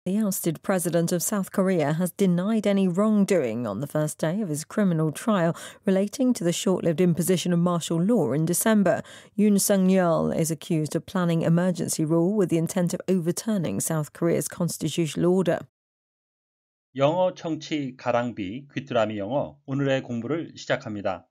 The ousted president of South Korea has denied any wrongdoing on the first day of his criminal trial relating to the short-lived imposition of martial law in December. Yoon Sung-yeol is accused of planning emergency rule with the intent of overturning South Korea's constitutional order. 영어 청취 가랑비 귀뚜라미 영어 오늘의 공부를 시작합니다.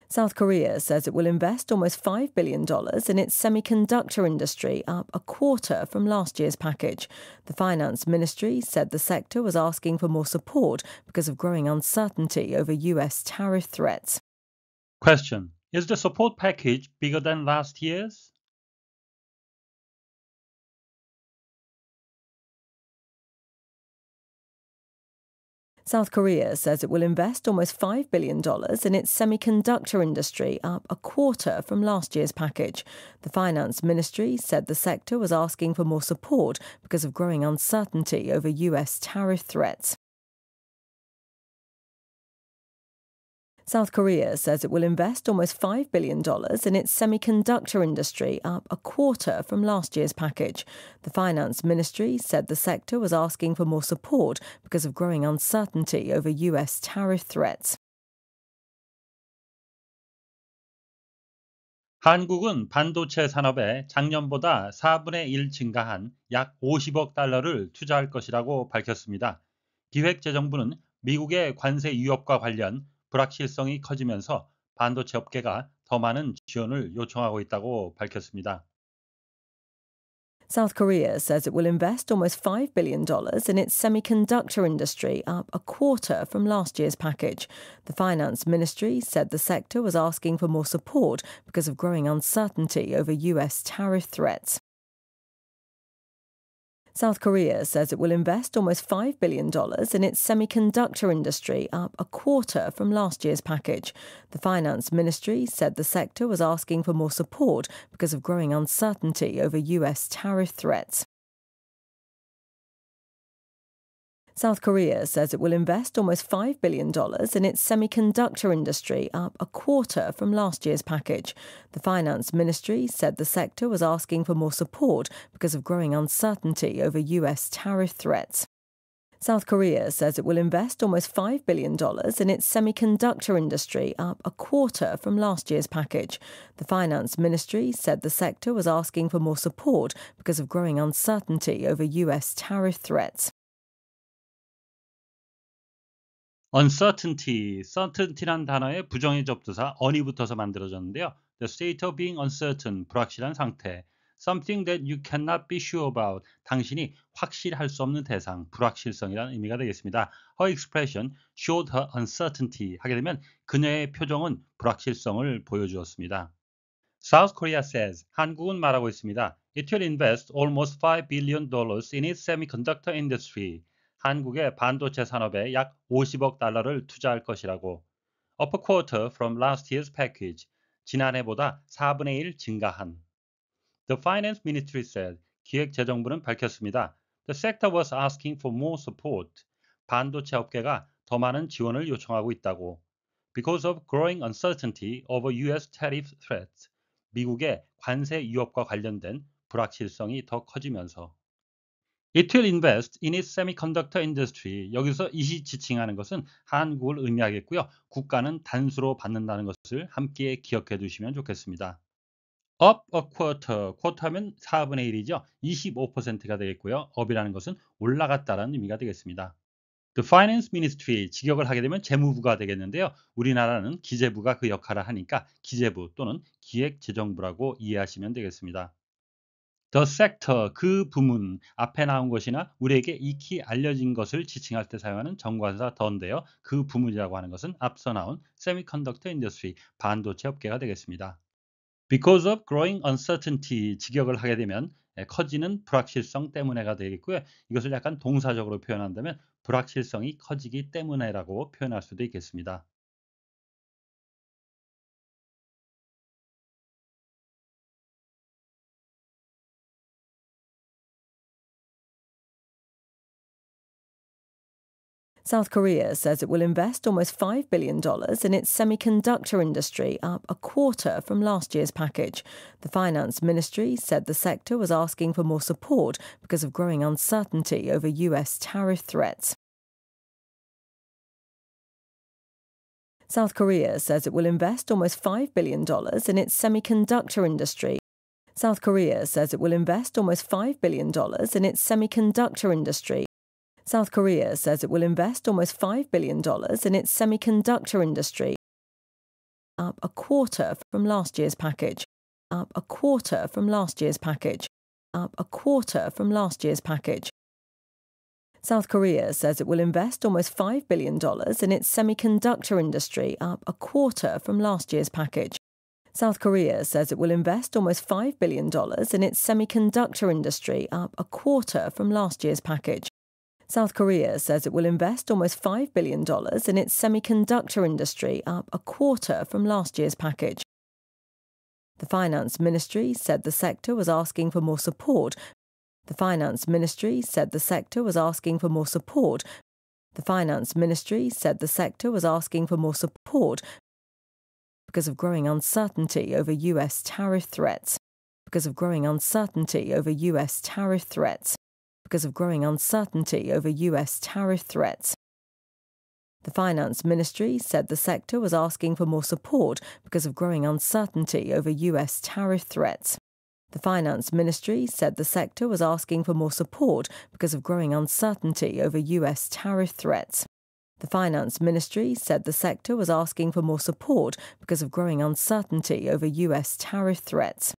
South Korea says it will invest almost $5 billion in its semiconductor industry, up a quarter from last year's package. The finance ministry said the sector was asking for more support because of growing uncertainty over US tariff threats. Question: Is the support package bigger than last year's? South Korea says it will invest almost $5 billion in its semiconductor industry, up a quarter from last year's package. The finance ministry said the sector was asking for more support because of growing uncertainty over US tariff threats. South Korea says it will invest almost $5 billion in its semiconductor industry, up a quarter from last year's package. The finance ministry said the sector was asking for more support because of growing uncertainty over US tariff threats. 한국은 반도체 산업에 작년보다 4분의 1 증가한 약 50억 달러를 투자할 것이라고 밝혔습니다. 기획재정부는 미국의 관세 위협과 관련 불확실성이 커지면서 반도체 업계가 더 많은 지원을 요청하고 있다고 밝혔습니다. South Korea says it will invest almost $5 billion in its semiconductor industry, up a quarter from last year's package. The finance ministry said the sector was asking for more support because of growing uncertainty over US tariff threats. South Korea says it will invest almost $5 billion in its semiconductor industry, up a quarter from last year's package. The finance ministry said the sector was asking for more support because of growing uncertainty over US tariff threats. South Korea says it will invest almost $5 billion in its semiconductor industry, up a quarter from last year's package. The finance ministry said the sector was asking for more support because of growing uncertainty over US tariff threats. South Korea says it will invest almost $5 billion in its semiconductor industry, up a quarter from last year's package. The finance ministry said the sector was asking for more support because of growing uncertainty over US tariff threats. Uncertainty, certainty란 단어의 부정의 접두사 on이 붙어서 만들어졌는데요. The state of being uncertain, 불확실한 상태. Something that you cannot be sure about, 당신이 확실할 수 없는 대상, 불확실성이라는 의미가 되겠습니다. Her expression showed her uncertainty 하게 되면 그녀의 표정은 불확실성을 보여주었습니다. South Korea says, 한국은 말하고 있습니다. It will invest almost $5 billion in its semiconductor industry. 한국의 반도체 산업에 약 50억 달러를 투자할 것이라고. Up a quarter from last year's package. 지난해보다 4분의 1 증가한. The finance ministry said, 기획재정부는 밝혔습니다. The sector was asking for more support. 반도체 업계가 더 많은 지원을 요청하고 있다고. Because of growing uncertainty over US tariff threats. 미국의 관세 위협과 관련된 불확실성이 더 커지면서. It will invest in its semiconductor industry. 여기서 it이 지칭하는 것은 한국을 의미하겠고요. 국가는 단수로 받는다는 것을 함께 기억해 두시면 좋겠습니다. Up a quarter, quarter하면 4분의 1이죠. 25%가 되겠고요. up이라는 것은 올라갔다라는 의미가 되겠습니다. The Finance Ministry, 직역을 하게 되면 재무부가 되겠는데요. 우리나라는 기재부가 그 역할을 하니까 기재부 또는 기획재정부라고 이해하시면 되겠습니다. The sector, 그 부문, 앞에 나온 것이나 우리에게 익히 알려진 것을 지칭할 때 사용하는 정관사 the인데요. 그 부문이라고 하는 것은 앞서 나온 Semiconductor Industry, 반도체 업계가 되겠습니다. Because of growing uncertainty, 직역을 하게 되면 커지는 불확실성 때문에가 되겠고요. 이것을 약간 동사적으로 표현한다면 불확실성이 커지기 때문에라고 표현할 수도 있겠습니다. South Korea says it will invest almost $5 billion in its semiconductor industry, up a quarter from last year's package. The finance ministry said the sector was asking for more support because of growing uncertainty over US tariff threats. South Korea says it will invest almost $5 billion in its semiconductor industry. South Korea says it will invest almost $5 billion in its semiconductor industry. South Korea says it will invest almost $5 billion in its semiconductor industry, up a quarter from last year's package. Up a quarter from last year's package. Up a quarter from last year's package. South Korea says it will invest almost $5 billion in its semiconductor industry, up a quarter from last year's package. South Korea says it will invest almost $5 billion in its semiconductor industry, up a quarter from last year's package. South Korea says it will invest almost $5 billion in its semiconductor industry, up a quarter from last year's package. The finance ministry said the sector was asking for more support. The finance ministry said the sector was asking for more support. The finance ministry said the sector was asking for more support because of growing uncertainty over US tariff threats. Because of growing uncertainty over US tariff threats. Because of growing uncertainty over US tariff threats. The finance ministry said the sector was asking for more support because of growing uncertainty over US tariff threats. The finance ministry said the sector was asking for more support because of growing uncertainty over US tariff threats. The finance ministry said the sector was asking for more support because of growing uncertainty over US tariff threats.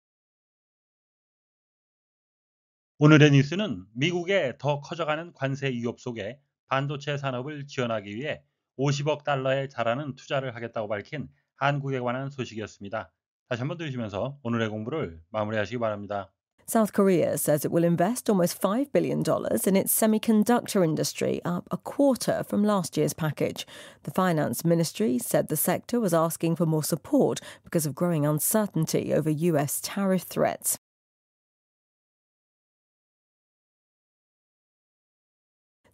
오늘의 뉴스는 미국의 더 커져가는 관세 위협 속에 반도체 산업을 지원하기 위해 50억 달러에 달하는 투자를 하겠다고 밝힌 한국에 관한 소식이었습니다. 다시 한번 들으시면서 오늘의 공부를 마무리하시기 바랍니다. South Korea says it will invest almost $5 billion in its semiconductor industry, up a quarter from last year's package. The finance ministry said the sector was asking for more support because of growing uncertainty over US tariff threats.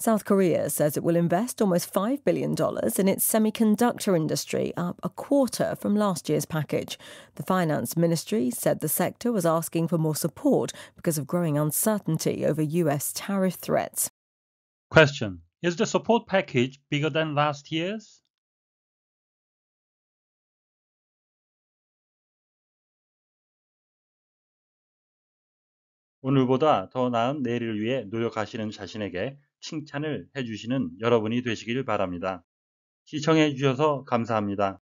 South Korea says it will invest almost $5 billion in its semiconductor industry, up a quarter from last year's package. The finance ministry said the sector was asking for more support because of growing uncertainty over US tariff threats. Question: Is the support package bigger than last year's? 오늘보다 더 나은 내일을 위해 노력하시는 자신에게 칭찬을 해주시는 여러분이 되시길 바랍니다. 시청해 주셔서 감사합니다.